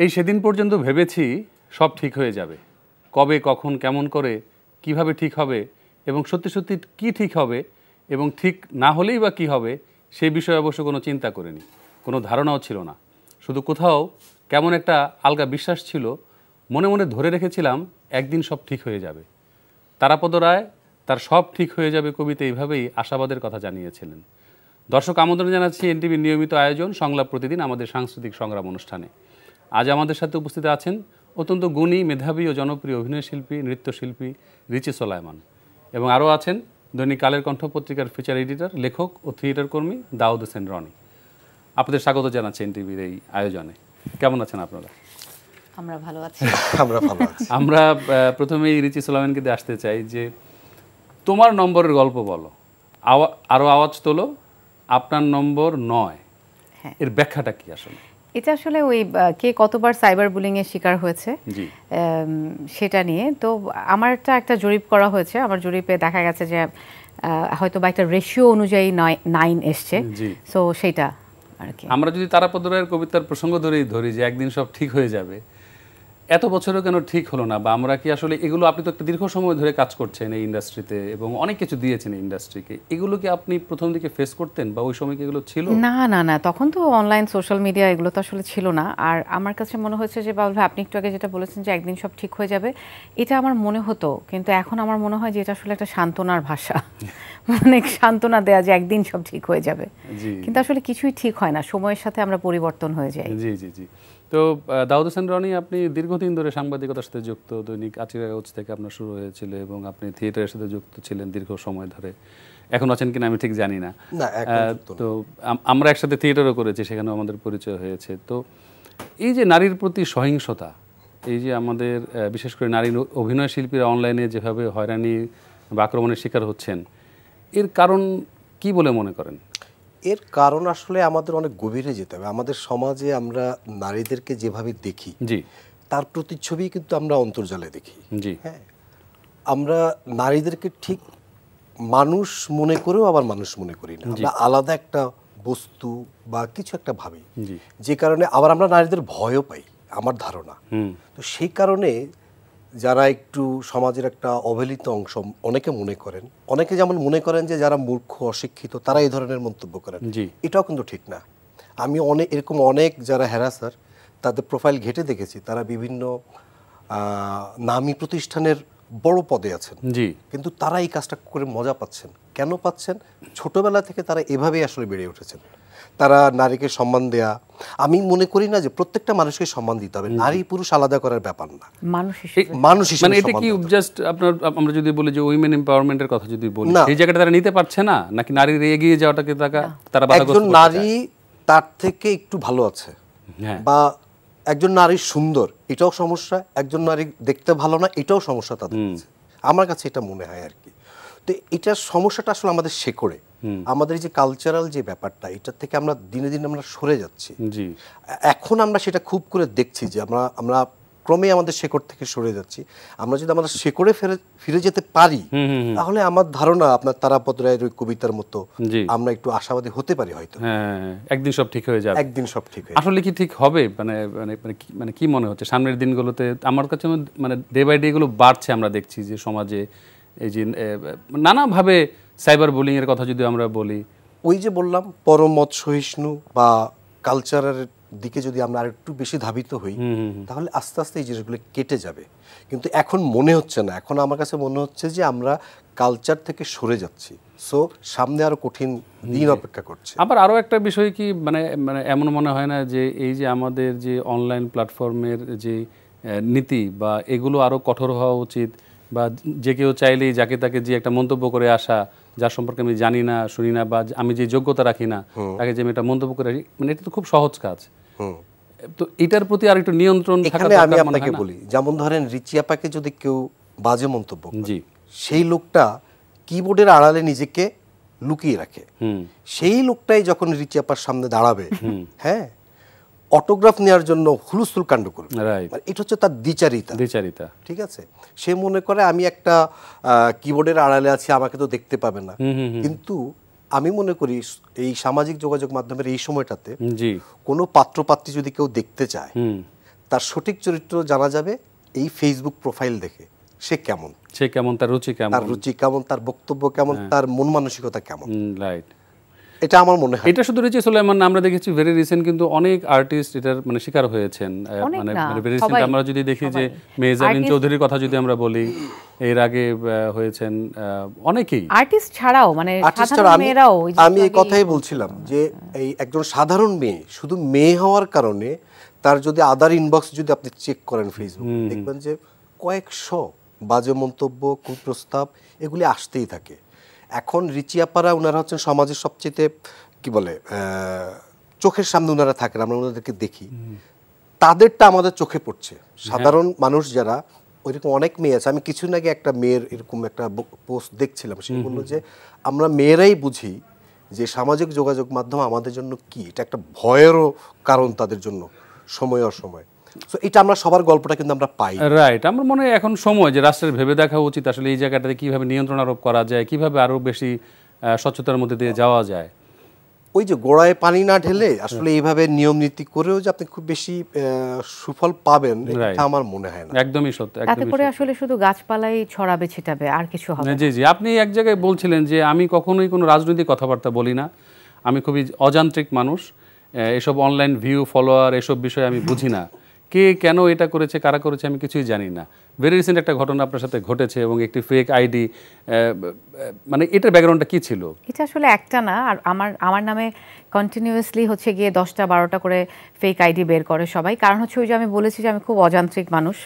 এই সেদিন পর্যন্ত ভেবেছি সব ঠিক হয়ে যাবে, কবে কখন কেমন করে কিভাবে ঠিক হবে এবং সত্যি সত্যি কি ঠিক হবে এবং ঠিক না হলেই বা কী হবে সেই বিষয়ে অবশ্য কোনো চিন্তা করিনি, কোনো ধারণাও ছিল না। শুধু কোথাও কেমন একটা আলগা বিশ্বাস ছিল, মনে মনে ধরে রেখেছিলাম একদিন সব ঠিক হয়ে যাবে। তারাপদ রায় তার সব ঠিক হয়ে যাবে কবিতা এইভাবেই আশাবাদের কথা জানিয়েছিলেন। দর্শক, আমন্ত্রণ জানাচ্ছি এনটিভির নিয়মিত আয়োজন সংলাপ প্রতিদিন আমাদের সাংস্কৃতিক সংগ্রাম অনুষ্ঠানে। আজ আমাদের সাথে উপস্থিত আছেন অত্যন্ত গুণী, মেধাবী ও জনপ্রিয় অভিনয়শিল্পী, নৃত্যশিল্পী রিচি সোলায়মান, এবং আরও আছেন দৈনিক কালের কণ্ঠ পত্রিকার ফিচার এডিটর, লেখক ও থিয়েটার কর্মী দাউদ হোসেন রনি। আপনাদের স্বাগত জানাচ্ছি এনটিভির এই আয়োজনে। কেমন আছেন আপনারা? আমরা ভালো আছি। আমরা প্রথমেই রিচি সোলায়মানকে দিয়ে আসতে চাই যে তোমার নম্বরের গল্প বলো, আরও আওয়াজ তোলো, আপনার নম্বর 9, এর ব্যাখ্যাটা কি আসলে? এটা আসলে ওই কে কতবার সাইবার বুলিং এর শিকার হয়েছে সেটা নিয়ে। তো আমারটা একটা জরিপ করা হয়েছে, আমার জরিপে দেখা গেছে যে হয়তো বা একটা রেশিও অনুযায়ী 9 এসছে। সো সেটা আর কি। আমরা যদি তারাপদ রায়ের কবিতার প্রসঙ্গ ধরেই ধরি যে একদিন সব ঠিক হয়ে যাবে, এত বছরও কেন ঠিক হলো না? বা আমরা কি আসলে এগুলো, আপনি তো একটা দীর্ঘ সময় ধরে কাজ করছেন এই ইন্ডাস্ট্রিতে এবং অনেক কিছু দিয়েছেন এই ইন্ডাস্ট্রিকে, এগুলো কি আপনি প্রথম দিকে ফেস করতেন বা ওই সময় কি এগুলো ছিল? না না না, তখন তো অনলাইন সোশ্যাল মিডিয়া এগুলো তো আসলে ছিল না। আর আমার কাছে মনে হয়েছে যে বাবুল ভাই, আপনি একটু আগে যেটা বলেছেন যে একদিন সব ঠিক হয়ে যাবে, এটা আমার মনে হতো, কিন্তু এখন আমার মনে হয় যে এটা আসলে একটা সান্ত্বনার ভাষা, অনেক সান্ত্বনা দেয়া যে একদিন সব ঠিক হয়ে যাবে, কিন্তু আসলে কিছুই ঠিক হয় না, সময়ের সাথে আমরা পরিবর্তন হয়ে যাই। জি জি জি। তো দাউদ হোসেন রনি, আপনি দীর্ঘদিন ধরে সাংবাদিকতার সাথে যুক্ত, দৈনিক আচির কাগজ থেকে আপনার শুরু হয়েছিল এবং আপনি থিয়েটারের সাথে যুক্ত ছিলেন দীর্ঘ সময় ধরে, এখন আছেন কিনা আমি ঠিক জানি না। তো আমরা একসাথে থিয়েটারও করেছি, সেখানেও আমাদের পরিচয় হয়েছে। তো এই যে নারীর প্রতি সহিংসতা, এই যে আমাদের বিশেষ করে নারী অভিনয় শিল্পীরা অনলাইনে যেভাবে হয়রানি বা আক্রমণের শিকার হচ্ছেন, এর কারণ কি বলে মনে করেন? এর কারণ আসলে আমাদের অনেক গভীরে যেতে হবে। আমাদের সমাজে আমরা নারীদেরকে যেভাবে দেখি, তার প্রতিচ্ছবি কিন্তু আমরা অন্তর্জালে দেখি। হ্যাঁ, আমরা নারীদেরকে ঠিক মানুষ মনে করেও আবার মানুষ মনে করি না, আমরা আলাদা একটা বস্তু বা কিছু একটা ভাবি, যে কারণে আবার আমরা নারীদের ভয়ও পাই, আমার ধারণা। তো সেই কারণে যারা একটু সমাজের একটা অবহেলিত অংশ অনেকে মনে করেন, অনেকে যেমন মনে করেন যে যারা মূর্খ অশিক্ষিত তারা এই ধরনের মন্তব্য করেন, এটাও কিন্তু ঠিক না। আমি অনেক যারা হ্যারাসার, তাদের প্রোফাইল ঘেটে দেখেছি, তারা বিভিন্ন নামী প্রতিষ্ঠানের বড় পদে আছেন, কিন্তু তারা এই কাজটা করে মজা পাচ্ছেন। কেন পাচ্ছেন? ছোটবেলা থেকে তারা এভাবেই আসলে বেড়ে উঠেছেন। তারা নারীকে সম্মান দেয়া, আমি মনে করি না যে প্রত্যেকটা মানুষকে সম্মান দিতে হবে, নারী পুরুষ আলাদা করার ব্যাপার না, মানুষ হিসেবে। মানে এটা কি জাস্ট আপনার, আমরা যদি বলি যে উইমেন এম্পাওয়ারমেন্টের কথা যদি বলি, এই জায়গাটা তারা নিতে পারছে না, নাকি নারীর এগিয়ে যাওয়াটাকে তারা একজন নারী তার থেকে একটু ভালো আছে, বা একজন নারী সুন্দর এটাও সমস্যা, একজন নারী দেখতে ভালো না এটাও সমস্যা তাদের কাছে, আমার কাছে এটা মনে হয় আর কি। তো এটার সমস্যাটা আসলে আমাদের শেকড়ে, আমাদের যে কালচারাল যে ব্যাপারটা, এটার থেকে আমরা দিনে দিনে আমরা সরে যাচ্ছি। এখন আমরা সেটা খুব করে দেখছি যে আমরা ক্রমে আমাদের শেকড় থেকে সরে যাচ্ছি। আমরা যদি আমাদের শেকড়ে ফিরে যেতে পারি, তাহলে আমার ধারণা আপনার তারাপদ রায়ের ওই কবিতার মতো আমরা একটু আশাবাদী হতে পারি, হয়তো একদিন সব ঠিক হয়ে যাবে। একদিন সব ঠিক হয়ে আসলে কি ঠিক হবে? মানে কি মনে হচ্ছে সামনের দিনগুলোতে? আমার কাছে মানে ডে বাই ডে এগুলো বাড়ছে, আমরা দেখছি যে সমাজে এই যে নানাভাবে সাইবার বুলিং এর কথা যদি আমরা বলি, ওই যে বললাম পরমত সহিষ্ণু বা কালচারের দিকে যদি আমরা আর একটু বেশি ধাবিত হই, তাহলে আস্তে আস্তে এই জিনিসগুলো কেটে যাবে। কিন্তু এখন মনে হচ্ছে না, এখন আমার কাছে মনে হচ্ছে যে আমরা কালচার থেকে সরে যাচ্ছি। সো সামনে আরো কঠিন দিন অপেক্ষা করছে। আবার আরো একটা বিষয় কি, মানে এমন মনে হয় না যে এই যে আমাদের যে অনলাইন প্ল্যাটফর্মের যে নীতি বা এগুলো আরো কঠোর হওয়া উচিত, বা যে কেউ চাইলেই যাকে তাকে যে একটা মন্তব্য করে আসা, যার সম্পর্কে আমি জানি না শুনি না বা আমি যে যোগ্যতা রাখি না, তাকে যে আমি একটা মন্তব্য করে আসি, মানে এটা তো খুব সহজ কাজ। তো এটার প্রতি আর একটু নিয়ন্ত্রণ থাকা দরকার। আমি আপনাকে বলি, যেমন ধরেন রিচি আপাকে যদি কেউ বাজে মন্তব্য করে, সেই লোকটা কিবোর্ডের আড়ালে নিজেকে লুকিয়ে রাখে, সেই লোকটাই যখন রিচি আপার সামনে দাঁড়াবে, হ্যাঁ, অটোগ্রাফ নেওয়ার জন্য হুলস্থুল কাণ্ড করবে, এটা হচ্ছে তার দ্বিচারিতা। ঠিক আছে, সে মনে করে আমি একটা কিবোর্ডের আড়ালে আছি, আমাকে তো দেখতে পাবে না। কিন্তু আমি মনে করি এই সামাজিক যোগাযোগ মাধ্যমের এই সময়টাতে কোনো পাত্রপাত্রী যদি কেউ দেখতে চায়, তার সঠিক চরিত্র জানা যাবে এই ফেসবুক প্রোফাইল দেখে। সে কেমন, তার রুচি কেমন, তার বক্তব্য কেমন, তার মন মানসিকতা কেমন। রাইট, এটা আমার মনে হয়। এটা শুধু রিচি সুলাইমান না, আমরা দেখেছি ভেরি রিসেন্ট কিন্তু অনেক আর্টিস্ট এটার মানে শিকার হয়েছেন। মানে ভেরি রিসেন্ট আমরা যদি দেখি যে মেহজাবিন চৌধুরীর কথা যদি আমরা বলি, এর আগে হয়েছেন অনেকেই আর্টিস্ট ছাড়াও, মানে সাধারণ মেয়েরাও। আমি এই কথাই বলছিলাম যে এই একজন সাধারণ মেয়ে, শুধু মেয়ে হওয়ার কারণে তার যদি আদার ইনবক্স যদি আপনি চেক করেন ফেসবুক, দেখবেন যে কয়েকশো বাজে মন্তব্য, কুপ্রস্তাব এগুলি আসতেই থাকে। এখন রিচি আপারা ওনারা হচ্ছেন সমাজের সবচেয়ে কি বলে চোখের সামনে ওনারা থাকেন, আমরা ওনাদেরকে দেখি, তাদেরটা আমাদের চোখে পড়ছে। সাধারণ মানুষ যারা, ওইরকম অনেক মেয়ে আছে। আমি কিছুদিন আগে একটা মেয়ের এরকম একটা পোস্ট দেখছিলাম, সে বললো যে আমরা মেয়েরাই বুঝি যে সামাজিক যোগাযোগ মাধ্যম আমাদের জন্য কি, এটা একটা ভয়েরও কারণ তাদের জন্য সময় অসময়। সো এটা আমরা সবার গল্পটা কিন্তু আমরা পাই। রাইট, আমার মনে হয় এখন সময় যে রাষ্ট্রের ভেবে দেখা উচিত আসলে এই জায়গাটাতে কিভাবে নিয়ন্ত্রণ আরোপ করা যায়, কিভাবে আরো বেশি স্বচ্ছতার মধ্যে দিয়ে যাওয়া যায়। ওই যে গোড়ায় পানি না ঢেলে আসলে এইভাবে নিয়ম নীতি করেও যে আপনি খুব বেশি সুফল পাবেন এটা আমার মনে হয় না। একদমই সত্য। তাতে করে আসলে শুধু গাছপালাই ছড়াবে ছিটাবে, আর কিছু হবে না। জি জি, আপনি এক জায়গায় বলছিলেন যে আমি কখনোই কোনো রাজনৈতিক কথাবার্তা বলি না, আমি খুবই অযান্ত্রিক মানুষ, এসব অনলাইন ভিউ ফলোয়ার এসব বিষয়ে আমি বুঝি না, কে কেন এটা করেছে, কারা করেছে আমি কিছুই জানি না। ভেরি রিসেন্ট একটা ঘটনা আপনার সাথে ঘটেছে এবং একটি ফেক আইডি, মানে এটার ব্যাকগ্রাউন্ডটা কি ছিল? এটা আসলে একটা না, আর আমার নামে কন্টিনিউয়াসলি হচ্ছে গিয়ে 10টা-12টা করে ফেক আইডি বের করে সবাই। কারণ হচ্ছে ওই যে আমি বলেছি যে আমি খুব অযান্ত্রিক মানুষ,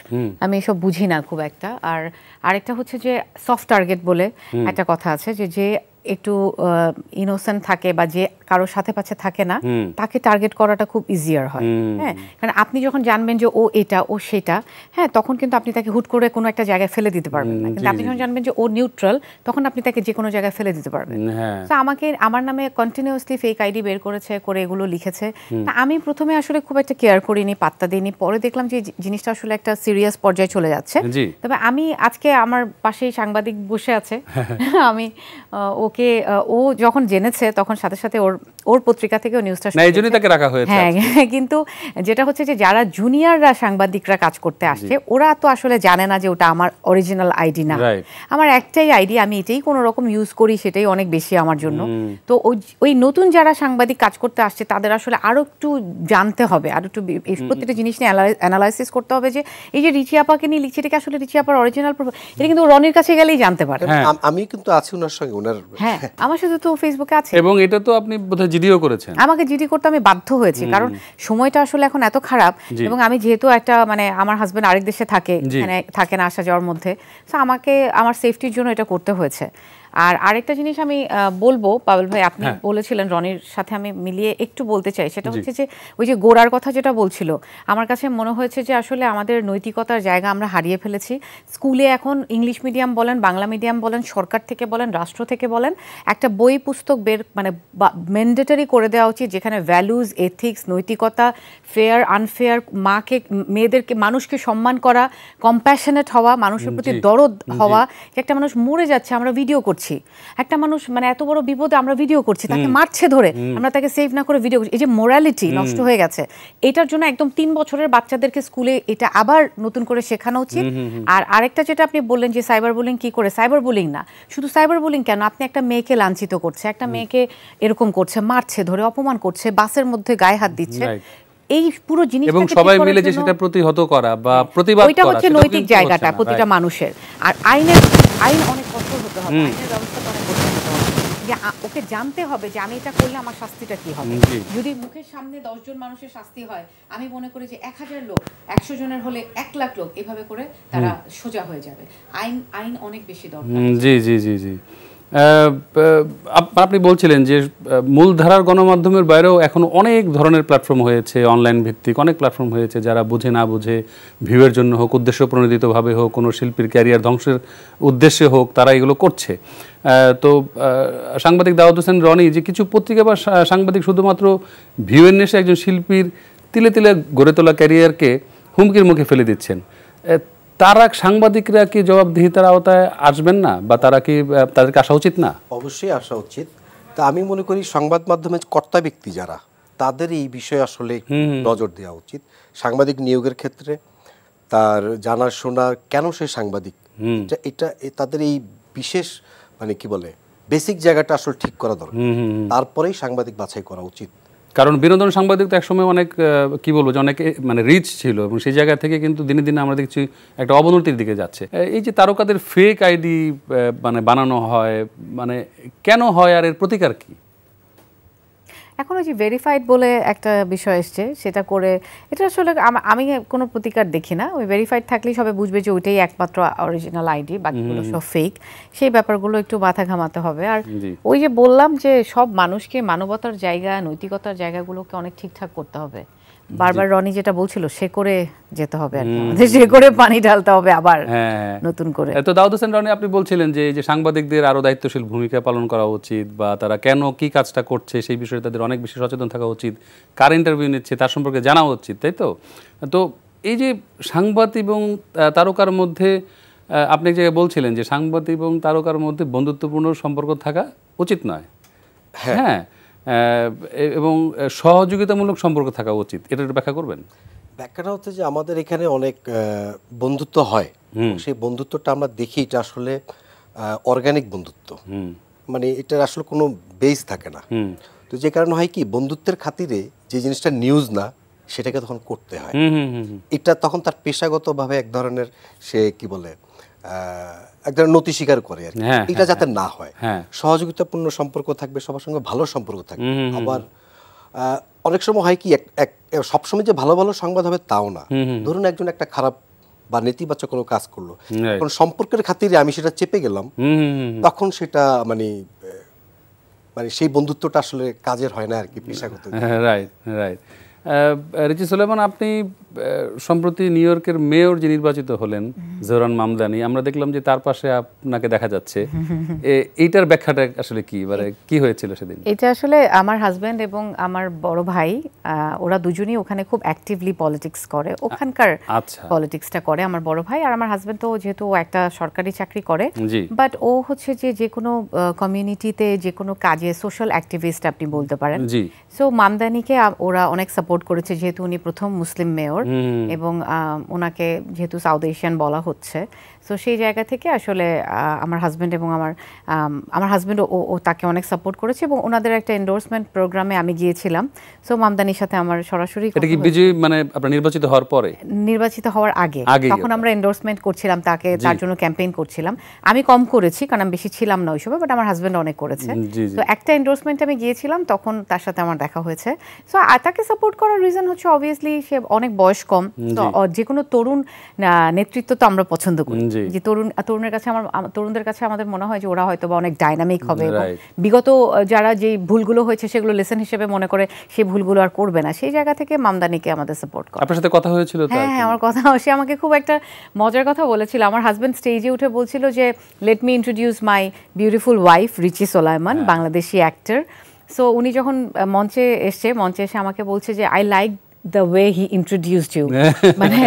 আমি এসব বুঝি না খুব একটা। আর আরেকটা হচ্ছে যে সফট টার্গেট বলে একটা কথা আছে, যে একটু ইনোসেন্ট থাকে বা যে কারোর সাথে পাচ্ছে থাকে না, তাকে টার্গেট করাটা খুব ইজিয়ার হয়। হ্যাঁ, কারণ আপনি যখন জানবেন যে ও এটা ও সেটা, হ্যাঁ, তখন কিন্তু আপনি তাকে হুট করে কোনো একটা জায়গায় ফেলে দিতে পারবেন না। কিন্তু আপনি যখন জানবেন যে ও নিউট্রাল, তখন আপনি তাকে যে কোনো জায়গায় ফেলে দিতে পারবেন। তো আমার নামে কন্টিনিউয়াসলি ফেক আইডি বের করেছে, করে এগুলো লিখেছে। আমি প্রথমে আসলে খুব একটা কেয়ার করিনি, পাত্তা দিইনি। পরে দেখলাম যে জিনিসটা আসলে একটা সিরিয়াস পর্যায়ে চলে যাচ্ছে। তবে আমি আজকে আমার পাশেই সাংবাদিক বসে আছে, আমি ওকে, ও যখন জেনেছে তখন সাথে সাথে ওর পত্রিকা থেকেও নিউজটা তাকে রাখা হয়েছে। হ্যাঁ, কিন্তু যেটা হচ্ছে যে যারা জুনিয়ররা সাংবাদিকরা কাজ করতে আসছে, ওরা তো আসলে জানে না যে ওটা আমার অরিজিনাল আইডি না। আমার একটাই আইডি, আমি এটাই কোনো রকম ইউজ করি, সেটাই অনেক বেশি আমার জন্য। তো ওই নতুন যারা সাংবাদিক কাজ করতে আসছে তাদের আসলে আরো একটু জানতে হবে, আরো একটু প্রত্যেকটা জিনিস নিয়ে অ্যানালাইসিস করতে হবে যে এই যে রিচি আপাকে নিয়ে লিখছে, এটা আসলে রিচি আপার অরিজিনাল প্রোফাইল, এটা কিন্তু রনির কাছে গেলেই জানতে পারে। আমি কিন্তু আছি ওনার সঙ্গে, ওনার, হ্যাঁ, আমার সাথে তো ফেসবুকে আছে। এবং এটা তো আপনি বোধহয় জিডিও করেছেন। আমাকে জিডি করতে আমি বাধ্য হয়েছি, কারণ সময়টা আসলে এখন এত খারাপ, এবং আমি যেহেতু একটা, মানে আমার হাজবেন্ড আরেক দেশে থাকে, মানে থাকে না আসা যাওয়ার মধ্যে, তো আমাকে আমার সেফটির জন্য এটা করতে হয়েছে। আর আরেকটা জিনিস আমি বলবো, পাবেল ভাই আপনি বলেছিলেন, রনির সাথে আমি মিলিয়ে একটু বলতে চাই, সেটা হচ্ছে যে ওই যে গোড়ার কথা যেটা বলছিল, আমার কাছে মনে হয়েছে যে আসলে আমাদের নৈতিকতার জায়গা আমরা হারিয়ে ফেলেছি। স্কুলে এখন ইংলিশ মিডিয়াম বলেন, বাংলা মিডিয়াম বলেন, সরকার থেকে বলেন, রাষ্ট্র থেকে বলেন, একটা বই পুস্তক মানে ম্যান্ডেটরি করে দেওয়া উচিত, যেখানে ভ্যালুজ, এথিক্স, নৈতিকতা, ফেয়ার আনফেয়ার, মেয়েদেরকে, মানুষকে সম্মান করা, কম্প্যাশনেট হওয়া, মানুষের প্রতি দরদ হওয়া। একটা মানুষ মরে যাচ্ছে, আমরা ভিডিও করছি, একটা মানুষ মানে এত বড় বিপদে আমরা ভিডিও করছি, তাকে মারছে ধরে, আমরা তাকে সেভ না করে ভিডিও করছি। এই যে মোরালিটি নষ্ট হয়ে গেছে, এটার জন্য একদম 3 বছরের বাচ্চাদেরকে স্কুলে এটা আবার নতুন করে শেখানো উচিত। আর আরেকটা যেটা আপনি বললেন যে সাইবার বুলিং কি করে, সাইবার বুলিং না, শুধু সাইবার বুলিং কেন, আপনি একটা মেয়েকে লাঞ্ছিত করছে, একটা মেয়েকে এরকম করছে, মারছে ধরে, অপমান করছে, বাসের মধ্যে গায়ে হাত দিচ্ছে, এই পুরো জিনিসটা, এবং সবাই মিলে যে সেটা প্রতিহত করা বা প্রতিবাদ করা, ওইটা হচ্ছে নৈতিক জায়গাটা প্রতিটা মানুষের। আর আইন অনেক কঠোর হতে হবে, আইনের ব্যবস্থা অনেক কঠোর হতে হবে, যে ওকে জানতে হবে যে আমি এটা করলে আমার শাস্তিটা কি হবে। যদি মুখের সামনে 10 জন মানুষের শাস্তি হয়, আমি মনে করি যে 1000 লোক, 100 জনের হলে 1 লাখ লোক এভাবে করে তারা সোজা হয়ে যাবে। আইন অনেক বেশি দরকার। জি জি জি জি, আপনি বলছিলেন যে মূলধারার গণমাধ্যমের বাইরেও এখন অনেক ধরনের প্ল্যাটফর্ম হয়েছে, অনলাইন ভিত্তিক অনেক প্ল্যাটফর্ম হয়েছে, যারা বুঝে না বুঝে, ভিউয়ের জন্য হোক, উদ্দেশ্য প্রণোদিতভাবে হোক, কোনো শিল্পীর ক্যারিয়ার ধ্বংসের উদ্দেশ্যে হোক, তারা এগুলো করছে। তো সাংবাদিক দাউদ হোসেন রনি, যে কিছু পত্রিকা বা সাংবাদিক শুধুমাত্র ভিউয়ের নেশে একজন শিল্পীর তিলে তিলে গড়ে তোলা ক্যারিয়ারকে হুমকির মুখে ফেলে দিচ্ছেন, তারা সাংবাদিকরা কি জবাবদিহিতার আওতায় আসবেন না, বা তাদেরকে আসা উচিত না? অবশ্যই আসা উচিত। তা আমি মনে করি সংবাদ মাধ্যমের কর্তা ব্যক্তি যারা, তাদের এই বিষয়ে আসলে নজর দেওয়া উচিত। সাংবাদিক নিয়োগের ক্ষেত্রে তার জানাশোনা কেন সে সাংবাদিক, এটা তাদের এই বিশেষ মানে কি বলে বেসিক জায়গাটা আসলে ঠিক করা দরকার, তারপরেই সাংবাদিক বাছাই করা উচিত। কারণ বিনোদন সাংবাদিক তো একসময় অনেক কি বলবো যে অনেক মানে রিচ ছিল, এবং সেই জায়গা থেকে কিন্তু দিনে দিনে আমরা দেখছি একটা অবনতির দিকে যাচ্ছে। এই যে তারকাদের ফেক আইডি মানে বানানো হয়, মানে কেন হয় আর এর প্রতিকার কি? এখন ওই যে ভেরিফাইড বলে একটা বিষয় এসছে, সেটা করে এটা আসলে আমি কোনো প্রতিকার দেখি না। ওই ভেরিফাইড থাকলেই সবাই বুঝবে যে ওইটাই একমাত্র অরিজিনাল আইডি, বাকিগুলো সব ফেক। সেই ব্যাপারগুলো একটু মাথা ঘামাতে হবে। আর ওই যে বললাম যে সব মানুষকে মানবতার জায়গা, নৈতিকতার জায়গাগুলোকে অনেক ঠিকঠাক করতে হবে। বারবার রনি যেটা বলছিল সে করে যেতে হবে আর কি, সে করে পানি ঢালতে হবে আবার নতুন করে। তো দাউদ হোসেন রনি, আপনি বলছিলেন যে সাংবাদিকদের আরো দায়িত্বশীল ভূমিকা পালন করা উচিত, বা তারা কেন কি কাজটা করছে সেই বিষয়ে তাদের অনেক বেশি সচেতন থাকা উচিত, কার ইন্টারভিউ নিচ্ছে তার সম্পর্কে জানা উচিত, তাই তো? তো এই যে সাংবাদিক এবং তারকার মধ্যে আপনি এক জায়গায় বলছিলেন যে সাংবাদিক এবং তারকার মধ্যে বন্ধুত্বপূর্ণ সম্পর্ক থাকা উচিত নয়, হ্যাঁ, এবং সহযোগিতামূলক সম্পর্ক থাকা উচিত, এটা একটু ব্যাখ্যা করবেন? ব্যাখ্যাটা হচ্ছে যে আমাদের এখানে অনেক বন্ধুত্ব হয়, সেই বন্ধুত্বটা আমরা দেখি এটা আসলে অর্গানিক বন্ধুত্ব, মানে এটার আসলে কোনো বেস থাকে না। তো যে কারণে হয় কি, বন্ধুত্বের খাতিরে যে জিনিসটা নিউজ না সেটাকে তখন করতে হয়। এটা তখন তার পেশাগতভাবে এক ধরনের সে কি বলে এক ধরনের নতি স্বীকার করে আর কি। এটা যাতে না হয়, সহযোগিতাপূর্ণ সম্পর্ক থাকবে, সবার সঙ্গে ভালো সম্পর্ক থাকবে। আবার অনেক সময় হয় কি, সবসময় যে ভালো ভালো সংবাদ হবে তাও না। ধরুন একজন একটা খারাপ বা নেতিবাচক কোনো কাজ করলো, এখন সম্পর্কের খাতিরে আমি সেটা চেপে গেলাম, তখন সেটা মানে সেই বন্ধুত্বটা আসলে কাজের হয় না আর কি, পেশাগত। Right right. রিচি সুলাইমান, আপনি সম্প্রতি নিউ ইয়র্কের মেয়র যে নির্বাচিত হলেন, জোহরান মামদানি, আমরা দেখলাম যে তার পাশে আপনাকে দেখা যাচ্ছে, এইটার ব্যাখ্যাটা আসলে কি, মানে কি হয়েছিল সেদিন? এটা আসলে আমার হাজব্যান্ড এবং আমার বড় ভাই, ওরা দুজনেই ওখানে খুব অ্যাক্টিভলি পলিটিক্স করে, ওখানকার পলিটিক্সটা করে আমার বড় ভাই। আর আমার হাজব্যান্ড তো যেহেতু একটা সরকারি চাকরি করে, বাট ও হচ্ছে যে কোনো কমিউনিটিতে যে কোনো কাজে সোশ্যাল অ্যাক্টিভিস্ট আপনি বলতে পারেন। সো মামদানিকে ওরা অনেক সাপোর্ট করেছে, যেহেতু উনি প্রথম মুসলিম মেয়র, এবং ওনাকে যেহেতু সাউথ এশিয়ান বলা হচ্ছে, সো সেই জায়গা থেকে আসলে আমার হাজব্যান্ড এবং আমার হাজব্যান্ড ও তাকে অনেক সাপোর্ট করেছে, এবং ওনাদের একটা এন্ডোর্সমেন্ট প্রোগ্রামে আমি গিয়েছিলাম। সো মামদানির সাথে আমার সরাসরি, এটা কি বিজয়ী মানে আপনার নির্বাচিত হওয়ার পরে? নির্বাচিত হওয়ার আগে, তখন আমরা এন্ডোর্সমেন্ট করছিলাম তাকে, তার জন্য ক্যাম্পেইন করছিলাম। আমি কম করেছি কারণ আমি বেশি ছিলাম না ওই সময়, বাট আমার হাজব্যান্ড অনেক করেছে। তো একটা এন্ডোর্সমেন্টে আমি গিয়েছিলাম, তখন তার সাথে আমার দেখা হয়েছে। সো তাকে সাপোর্ট করার রিজন হচ্ছে অবভিয়াসলি সে অনেক বয়স কম, তো যে কোনো তরুণ নেতৃত্ব তো আমরা পছন্দ করি, যে তরুণদের কাছে আমাদের মনে হয় যে ওরা হয়তো বা অনেক ডাইনামিক হবে, বিগত যারা যে ভুলগুলো হয়েছে সেগুলো লেসন হিসেবে মনে করে সেই ভুলগুলো আর করবে না। সেই জায়গা থেকে মামদানিকে আমাদের সাপোর্ট করে। আপনার সাথে কথা হয়েছিল? হ্যাঁ, আমার কথা, সে আমাকে খুব একটা মজার কথা বলেছিল। আমার হাজব্যান্ড স্টেজে উঠে বলছিল যে let me introduce my beautiful wife Richi Solaiman, Bangladeshi actor. So উনি যখন মঞ্চে এসে আমাকে বলছে যে I like the way he introduced you, মানে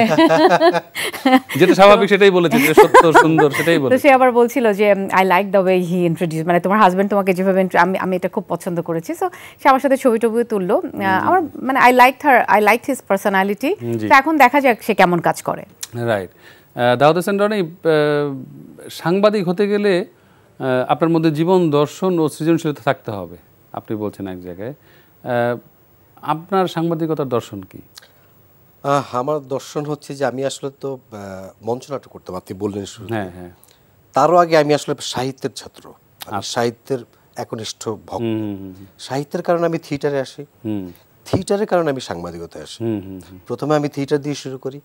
যেটা স্বাভাবিক সেটাই বলেছে, যে সত্য সুন্দর সেটাই বলেছে। তো সে আবার বলছিল যে I like the way he introduce, মানে তোমার হাজবেন্ড তোমাকে যেভাবে আমি এটা খুব পছন্দ করেছি। সো সে আমার সাথে ছবি তুললো। আমার মানে আই লাইক হিজ পার্সোনালিটি। তো এখন দেখা যাক সে কেমন কাজ করে। রাইট। দাউদ হোসেন রনি, সাংবাদিক হতে গেলে আপনার মধ্যে জীবন দর্শন ও সৃজনশীলতা থাকতে হবে, আপনি বলছেন এক জায়গায়। আপনার সাংবাদিকতার দর্শন কি? আমার দর্শন হচ্ছে যে আমি আসলে তো মঞ্চ নাটক করতাম, আপনি বললেন শুরু। হ্যাঁ। তারও আগে আমি আসলে সাহিত্যের ছাত্র, সাহিত্যের একনিষ্ঠ ভক্ত। সাহিত্যের কারণে আমি থিয়েটারে আসি, থিয়েটারের কারণে আমি সাংবাদিকতায় আসি। প্রথমে আমি থিয়েটার দিয়ে শুরু করি,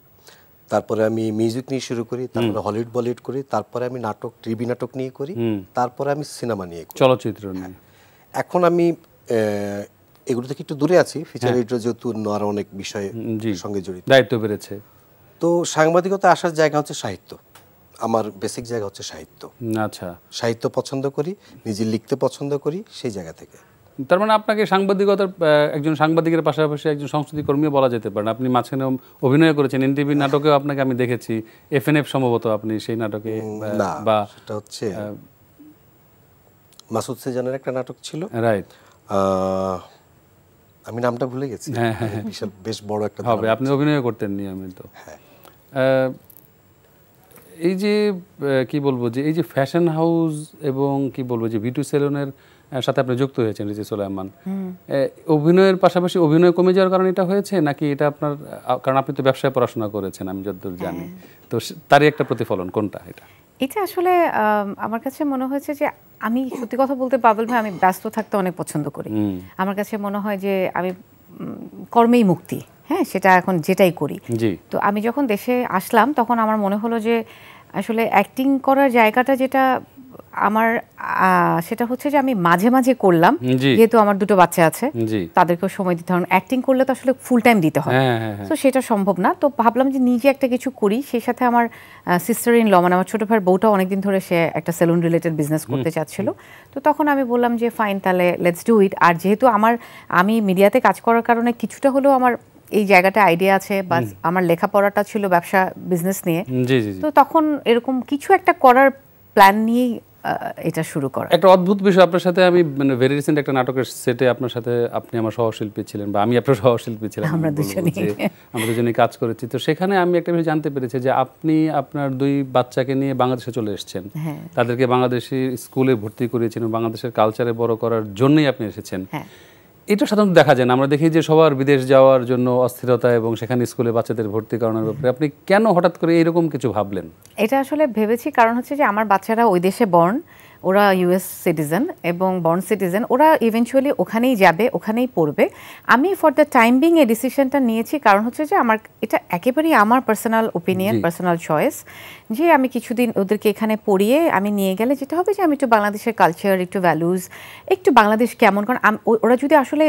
তারপরে আমি মিউজিক নিয়ে শুরু করি, তারপরে হলিউড বলিউড করি, তারপরে আমি নাটক, টিভি নাটক নিয়ে করি, তারপরে আমি সিনেমা নিয়ে করি, চলচ্চিত্র নিয়ে। এখন আমি এগুলো থেকে একটু দূরে আছি, ফিচার এডিটর যেহেতু আরো অনেক বিষয়ের সঙ্গে জড়িত, দায়িত্ব বেড়েছে। তো সাংবাদিকতা আসার জায়গা হচ্ছে সাহিত্য, আমার বেসিক জায়গা হচ্ছে সাহিত্য। আচ্ছা, সাহিত্য পছন্দ করি, নিজে লিখতে পছন্দ করি, সেই জায়গা থেকে। তার মানে আপনাকে সাংবাদিকতার একজন সাংবাদিকের পাশাপাশি একজন সংস্কৃতি কর্মীও বলা যেতে পারে। আপনি মাঝখানে অভিনয় করেছেন এনটিভি নাটকেও, আপনাকে আমি দেখেছি, এফএনএফ সম্ভবত আপনি সেই নাটকে, বা সেটা হচ্ছে মাসুদ সেজানের একটা নাটক ছিল, রাইট, আমি নামটা ভুলে গেছি, বিশাল বেশ বড় একটা হবে, আপনি অভিনয় করতেন নিয়মিত। এই যে কি বলবো যে এই যে ফ্যাশন হাউস এবং কি বলবো যে বিউটি সেলুনের সাথে আপনি যুক্ত হয়েছেন রিচি সোলায়মান, অভিনয়ের পাশাপাশি অভিনয় কমে যাওয়ার কারণে এটা হয়েছে নাকি এটা আপনার, কারণ আপনি তো ব্যবসায় পড়াশোনা করেছেন আমি যতদূর জানি, তো তারই একটা প্রতিফলন কোনটা? এটা আসলে আমার কাছে মনে হয়েছে যে আমি সত্যি কথা বলতে বাবুল ভাই, আমি ব্যস্ত থাকতে অনেক পছন্দ করি। আমার কাছে মনে হয় যে আমি কর্মেই মুক্তি, হ্যাঁ, সেটা এখন যেটাই করি। তো আমি যখন দেশে আসলাম তখন আমার মনে হলো যে আসলে অ্যাক্টিং করার জায়গাটা যেটা আমার, সেটা হচ্ছে যে আমি মাঝে মাঝে করলাম, যেহেতু আমার দুটো বাচ্চা আছে, তাদেরকেও সময় দিতে হবে। অ্যাক্টিং করলে তো আসলে ফুল টাইম দিতে হয়, তো সেটা সম্ভব না। তো ভাবলাম যে নিজে একটা কিছু করি। সেই সাথে আমার সিস্টার ইন ল, মানে আমার ছোট ভাইয়ের বউটা অনেকদিন ধরে সে একটা সেলুন রিলেটেড বিজনেস করতে চাচ্ছিল। তো তখন আমি বললাম যে ফাইন, তাহলে লেটস ডু ইট। আর যেহেতু আমি মিডিয়াতে কাজ করার কারণে কিছুটা হলেও আমার এই জায়গাটা আইডিয়া আছে, বা আমার লেখাপড়াটা ছিল ব্যবসা বিজনেস নিয়ে, তো তখন এরকম কিছু একটা করার প্ল্যান নিয়েই এটা শুরু করা। একটা অদ্ভুত বিষয়, আপনার সাথে আমি মানে ভেরি রিসেন্ট একটা নাটকের সেটে আপনার সাথে, আপনি আমার সহশিল্পী ছিলেন বা আমি আপনার সহশিল্পী ছিলাম, আমরা দুজনেই কাজ করেছি। তো সেখানে আমি একটা বিষয় জানতে পেরেছি যে আপনি আপনার 2 বাচ্চাকে নিয়ে বাংলাদেশে চলে এসেছেন, তাদেরকে বাংলাদেশি স্কুলে ভর্তি করিয়েছেন, বাংলাদেশের কালচারে বড় করার জন্যই আপনি এসেছেন। এটা সাধারণত দেখা যায় না, আমরা দেখি যে সবার বিদেশ যাওয়ার জন্য অস্থিরতা এবং সেখানে স্কুলে বাচ্চাদের ভর্তি করানোর ব্যাপারে আপনি কেন হঠাৎ করে এরকম কিছু ভাবলেন? এটা আসলে ভেবেছি কারণ হচ্ছে যে আমার বাচ্চারা ওই দেশে বর্ন, ওরা ইউএস সিটিজেন এবং বর্ন সিটিজেন, ওরা ইভেনচুয়ালি ওখানেই যাবে, ওখানেই পড়বে। আমি ফর দ্য টাইম বিং এই ডিসিশনটা নিয়েছি কারণ হচ্ছে যে আমার এটা একেবারেই আমার পার্সোনাল ওপিনিয়ন, পার্সোনাল চয়েস, যে আমি কিছুদিন ওদেরকে এখানে পড়িয়ে আমি নিয়ে গেলে যেটা হবে যে আমি একটু বাংলাদেশের কালচার, একটু ভ্যালুজ, একটু বাংলাদেশ কেমন, কারণ ওরা যদি আসলে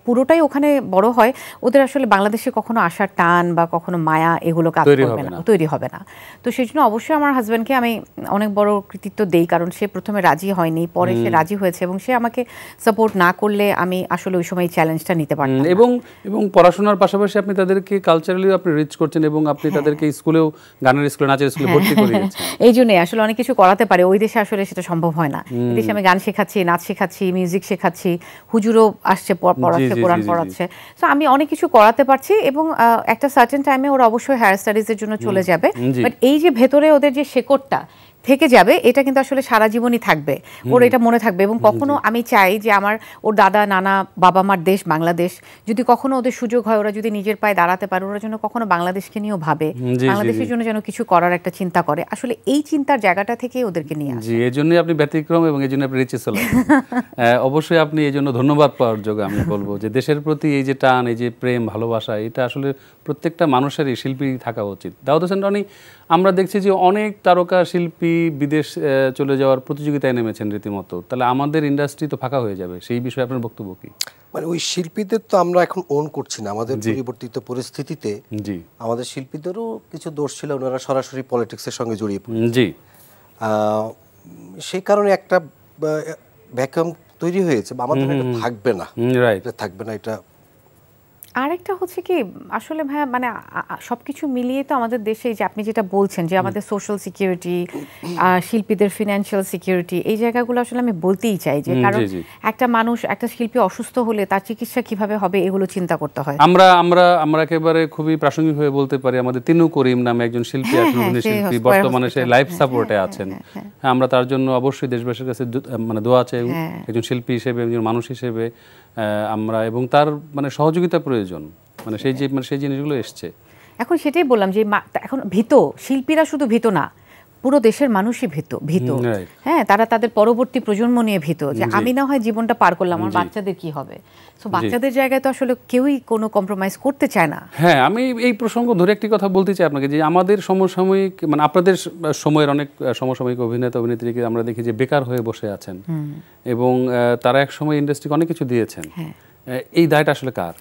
পুরোটাই ওখানে বড় হয়, ওদের আসলে বাংলাদেশে কখনো আসার টান বা কখনো মায়া এগুলো কাজ করবে না, তৈরি হবে না। তো সেই জন্য অবশ্যই আমার হাজব্যান্ডকে আমি অনেক বড় কৃতিত্ব দেই, কারণ সে প্রথমে রাজি হয়নি, পরে সে রাজি হয়েছে এবং সে আমাকে সাপোর্ট না করলে আমি আসলে ওই সময় চ্যালেঞ্জটা নিতে পারতাম না। এবং পড়াশোনার পাশাপাশি আপনি তাদেরকে কালচারালি আপনি রিচ করছেন এবং আপনি তাদেরকে স্কুলেও, গানের স্কুলে, নাচের স্কুলে ভর্তি করিয়েছেন। এই জন্যই আসলে অনেক কিছু করাতে পারে, ওই দেশে আসলে সেটা সম্ভব হয় না। এই দেশে আমি গান শেখাচ্ছি, নাচ শেখাচ্ছি, মিউজিক শেখাচ্ছি, হুজুরও আসছে পড়াচ্ছে, কোরআন পড়াচ্ছে, তো আমি অনেক কিছু করাতে পারছি। এবং একটা সার্টেন টাইমে ওরা অবশ্যই হায়ার স্টাডিজের জন্য চলে যাবে, বাট এই যে ভেতরে ওদের যে শেকড়টা থেকে যাবে, এটা কিন্তু আসলে সারা জীবনই থাকবে, ওর এটা মনে থাকবে। এবং কখনো আমি চাই যে ওর দাদা, নানা, বাবা মার দেশ বাংলাদেশ, যদি কখনো ওদের সুযোগ হয়, ওরা যদি নিজের পায়ে দাঁড়াতে পারে, ওরা যেন কখনো বাংলাদেশকে নিয়েও ভাবে, বাংলাদেশের জন্য যেন কিছু করার একটা চিন্তা করে। আসলে এই চিন্তার জায়গাটা থেকেই ওদেরকে নিয়ে আসে। এই জন্যই আপনি ব্যতিক্রম এবং এই জন্য আপনি রিচি সোলায়মান। অবশ্যই আপনি এই জন্য ধন্যবাদ পাওয়ার যোগ্য। আমি বলবো যে দেশের প্রতি এই যে টান, এই যে প্রেম, ভালোবাসা, এটা আসলে প্রত্যেকটা মানুষেরই, শিল্পী থাকা উচিত। দাউদ হোসেন রনি, আমরা দেখছি যে অনেক তারকা শিল্পী বিদেশ চলে যাওয়ার প্রতিযোগিতায় নেমেছেন রীতিমতো, তাহলে আমাদের ইন্ডাস্ট্রি তো ফাঁকা হয়ে যাবে, সেই বিষয়ে আপনার বক্তব্য কি? মানে ওই শিল্পীদের তো আমরা এখন ওন করছি না, আমাদের পরিবর্তিত পরিস্থিতিতে আমাদের শিল্পীদেরও কিছু দোষ ছিল, ওনারা সরাসরি পলিটিক্সের সঙ্গে জড়িয়ে পড়ে, সেই কারণে একটা ভ্যাকুয়াম তৈরি হয়েছে, আমাদের এটা থাকবে না, থাকবে না। এটা আরেকটা হচ্ছে কি আসলে ভাইয়া, মানে সবকিছু মিলিয়ে তো আমাদের দেশে, যে আপনি যেটা বলছেন যে আমাদের সোশ্যাল সিকিউরিটি, শিল্পীদের ফিনান্সিয়াল সিকিউরিটি, এই জায়গাগুলো আসলে আমি বলতেই চাই যে, কারণ একটা মানুষ, একটা শিল্পী অসুস্থ হলে তার চিকিৎসা কিভাবে হবে এগুলো চিন্তা করতে হয়। আমরা একেবারে খুবই প্রাসঙ্গিকভাবে বলতে পারি, আমাদের তিনু করিম নামে একজন শিল্পী আছেন, শিল্পী বর্তমানে সে লাইফ সাপোর্টে আছেন। আমরা তার জন্য অবশ্যই দেশবাসীর কাছে মানে দোয়া চাই, একজন শিল্পী হিসেবে, একজন মানুষ হিসেবে আমরা, এবং তার মানে সহযোগিতা প্রয়োজন, মানে সেই জিনিসগুলো এসছে। এখন সেটাই বললাম যে এখন ভীত শিল্পীরা শুধু ভীত না, পুরো দেশের মানুষই ভীত। হ্যাঁ, তারা তাদের পরবর্তী প্রজন্ম নিয়ে ভীত, যে আমি না হয় জীবনটা পার করলাম, আমার বাচ্চাদের কি হবে। সো বাচ্চাদের জায়গায় তো আসলে কেউই কোনো কম্প্রোমাইজ করতে চায় না। হ্যাঁ, আমি এই প্রসঙ্গ ধরে একটি কথা বলতে চাই আপনাকে, যে আমাদের সমসাময়িক, মানে আপনাদের সময়ের অনেক সমসাময়িক অভিনেতা অভিনেত্রীকে আমরা দেখি যে বেকার হয়ে বসে আছেন, এবং তারা এক সময় ইন্ডাস্ট্রিকে অনেক কিছু দিয়েছেন। এই দায়টা আসলে কার?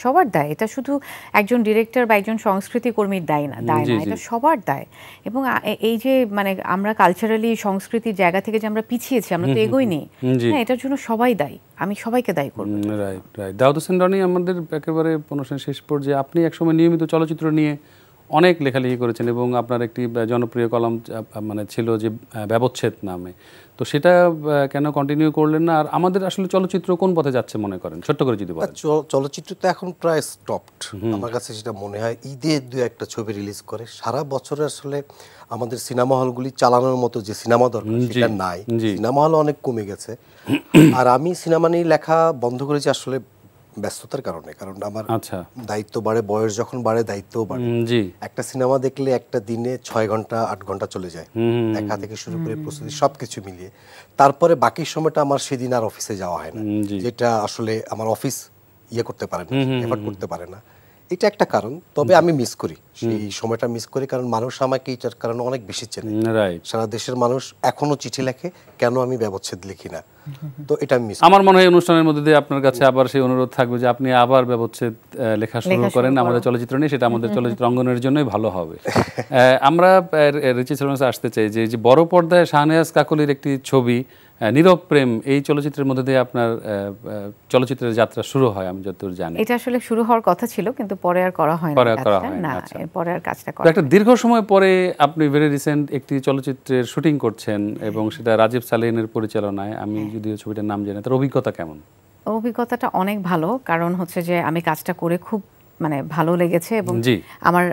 সবার দায়। এটা শুধু একজন ডিরেক্টর বা একজন সংস্কৃতি কর্মীর দায় না, এটা সবার দায়। এবং এই যে মানে আমরা কালচারালি সংস্কৃতির জায়গা থেকে যে আমরা পিছিয়েছি, আমরা তো এগোইনি, হ্যাঁ, এটার জন্য সবাই দায়ী, আমি সবাইকে দায়ী করব। রাইট। দাউদ হোসেন রনি, আমাদের একেবারে শেষ পর্যায়ে, আপনি একসময় নিয়মিত চলচ্চিত্র নিয়ে অনেক লেখালেখি করেছেন এবং আপনার একটি জনপ্রিয় কলাম মানে ছিল যে ব্যবচ্ছেদ নামে, তো সেটা কেন কন্টিনিউ করলেন না? আর আমাদের আসলে চলচ্চিত্র কোন পথে যাচ্ছে মনে করেন, ছোট্ট করে যদি বলেন। চলচ্চিত্র তো এখন প্রায় স্টপড, আমার কাছে সেটা মনে হয়। ঈদে দু একটা ছবি রিলিজ করে, সারা বছরে আসলে আমাদের সিনেমা হলগুলি চালানোর মতো যে সিনেমা দরকার সেটা নাই, সিনেমা হল অনেক কমে গেছে। আর আমি সিনেমা নিয়ে লেখা বন্ধ করেছি আসলে ব্যস্ততার কারণে, কারণ আমার দায়িত্ব বাড়ে, বয়স যখন বাড়ে দায়িত্বও বাড়ে। একটা সিনেমা দেখলে একটা দিনে 6 ঘন্টা 8 ঘন্টা চলে যায়, দেখা থেকে শুরু করে প্রস্তুতি সবকিছু মিলিয়ে। তারপরে বাকি সময়টা আমার সেদিন আর অফিসে যাওয়া হয় না, যেটা আসলে আমার অফিস করতে পারে না, এফোর্ট করতে পারে না। এটা একটা কারণ। তবে আমি মিস করি, সেই সময়টা মিস করি, কারণ মানুষ আমাকে এটার কারণে অনেক বেশি চেনে। সারা দেশের মানুষ এখনো চিঠি লেখে, কেন আমি ব্যবচ্ছেদ লিখি না। তো এটা আমি মিস। আমার মনে হয় অনুষ্ঠানের মধ্যে দিয়ে আপনার কাছে আবার সেই অনুরোধ থাকবে যে আপনি আবার ব্যবচ্ছেদ লেখা শুরু করেন আমাদের চলচ্চিত্র নিয়ে, সেটা আমাদের চলচ্চিত্র অঙ্গনের জন্যই ভালো হবে। আমরা রিচি সেলভান্সে আসতে চাই যে বড় পর্দায় শাহনেওয়াজ কাকলির একটি ছবি নীরব প্রেম, এই চলচ্চিত্রের মধ্যে দিয়ে আপনার চলচ্চিত্রের যাত্রা শুরু হয় আমি যতদূর জানি। এটা আসলে শুরু হওয়ার কথা ছিল, কিন্তু পরে আর করা হয়নি। পরে আর কাজটা করা। একটা দীর্ঘ সময় পরে আপনি ভেরি রিসেন্ট একটি চলচ্চিত্রের শুটিং করছেন এবং সেটা রাজীব সালেহিনের পরিচালনায়। আমি যদিও ছবিটার নাম জানি, তার অভিজ্ঞতা কেমন? অভিজ্ঞতাটা অনেক ভালো, কারণ হচ্ছে যে আমি কাজটা করে খুব মানে ভালো লেগেছে এবং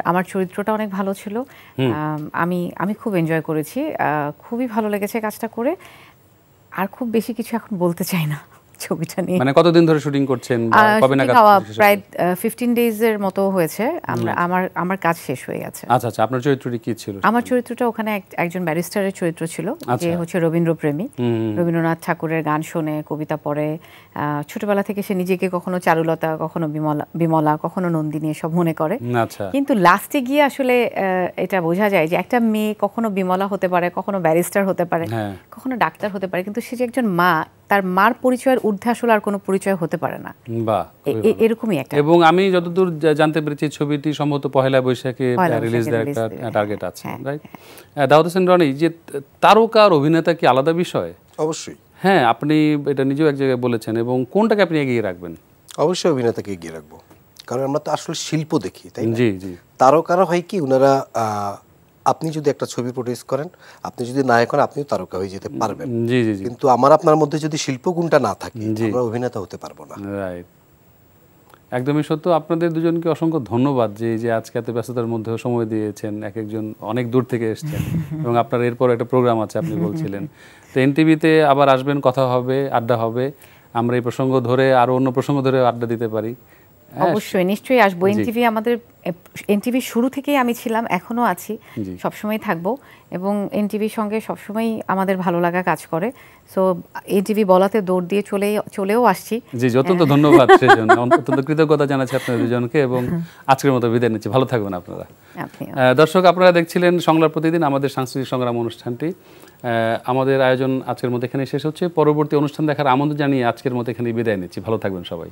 আমার চরিত্রটা অনেক ভালো ছিল। আমি খুব এনজয় করেছি, খুবই ভালো লেগেছে কাজটা করে। আর খুব বেশি কিছু এখন বলতে চাই না ছবিটা নিয়ে। মানে কতদিন ধরে শুটিং করছেন, কবে নাগাদ? প্রায় 15 ডেজ এর মতো হয়েছে। আমার কাজ শেষ হয়ে গেছে। আচ্ছা আচ্ছা, আপনার চরিত্রটি কি ছিল? আমার চরিত্রটা ওখানে একজন ব্যারিস্টারের চরিত্র ছিল, যে হচ্ছে রবীন্দ্রপ্রেমী। রবীন্দ্রনাথ ঠাকুরের গান শোনে, কবিতা পড়ে। ছোটবেলা থেকে সে নিজেকে কখনো চারুলতা, কখনো বিমলা, কখনো নন্দিনী এসব মনে করে। কিন্তু লাস্টে গিয়ে আসলে এটা বোঝা যায় যে একটা মেয়ে কখনো বিমলা হতে পারে, কখনো ব্যারিস্টার হতে পারে, কখনো ডাক্তার হতে পারে, কিন্তু সে যে একজন মা, তার মার পরিচয়ের ঊর্ধ্বে আসলে আর কোনো পরিচয় হতে পারে না। এরকমই একটা। এবং আমি যতদূর জানতে পেরেছি ছবিটি সম্ভবত পহেলা বৈশাখে রিলিজ দেওয়ার একটা টার্গেট আছে, রাইট? দাউদ হোসেন রনি, যে তারকার অভিনেতা কি আলাদা বিষয়? অবশ্যই। হ্যাঁ, আপনি এটা নিজেও এক জায়গায় বলেছেন, এবং কোনটাকে আপনি এগিয়ে রাখবেন? অবশ্যই অভিনেতাকে এগিয়ে রাখবো, কারণ আমরা তো আসলে শিল্প দেখি, তাই না? তারকারা হয় কি, ওনারা আপনি যদি একটা ছবি প্রডিউস করেন, আপনি যদি নায়ক হন, আপনিও তারকা হয়ে যেতে পারবেন। কিন্তু আমার আপনার মধ্যে যদি শিল্পগুণটা না থাকে, আমরা অভিনেতা হতে পারবো না। রাইট, একদমই সত্য। আপনাদের দুজনকে অসংখ্য ধন্যবাদ যে আজকে এত ব্যস্ততার মধ্যেও সময় দিয়েছেন। এক একজন অনেক দূর থেকে এসেছেন এবং আপনার এরপর একটা প্রোগ্রাম আছে আপনি বলছিলেন। তো এনটিভিতে আবার আসবেন, কথা হবে, আড্ডা হবে। আমরা এই প্রসঙ্গ ধরে আরো অন্য প্রসঙ্গ ধরে আড্ডা দিতে পারি। অবশ্যই, নিশ্চয়ই আসবো। এনটিভি আমাদের, এনটিভি শুরু থেকেই আমি ছিলাম, এখনো আছি, সবসময় থাকবো, এবং এনটিভির সঙ্গে সবসময় আমাদের ভালো লাগা কাজ করে। সো এনটিভি বলাতে দৌড় দিয়ে চলেও আসছি। জি, অত্যন্ত ধন্যবাদ সেজন্য, অত্যন্ত কৃতজ্ঞতা জানাচ্ছি আপনাদের দুজনকে, এবং আজকের মতো বিদায় নিচ্ছি। ভালো থাকবেন আপনারা। দর্শক, আপনারা দেখছিলেন সংলাপ প্রতিদিন, আমাদের সাংস্কৃতিক সংগ্রাম অনুষ্ঠানটি। আমাদের আয়োজন আজকের মতো এখানে শেষ হচ্ছে। পরবর্তী অনুষ্ঠান দেখার আমন্ত্রণ জানিয়ে আজকের মতো এখানে বিদায় নিচ্ছি। ভালো থাকবেন সবাই।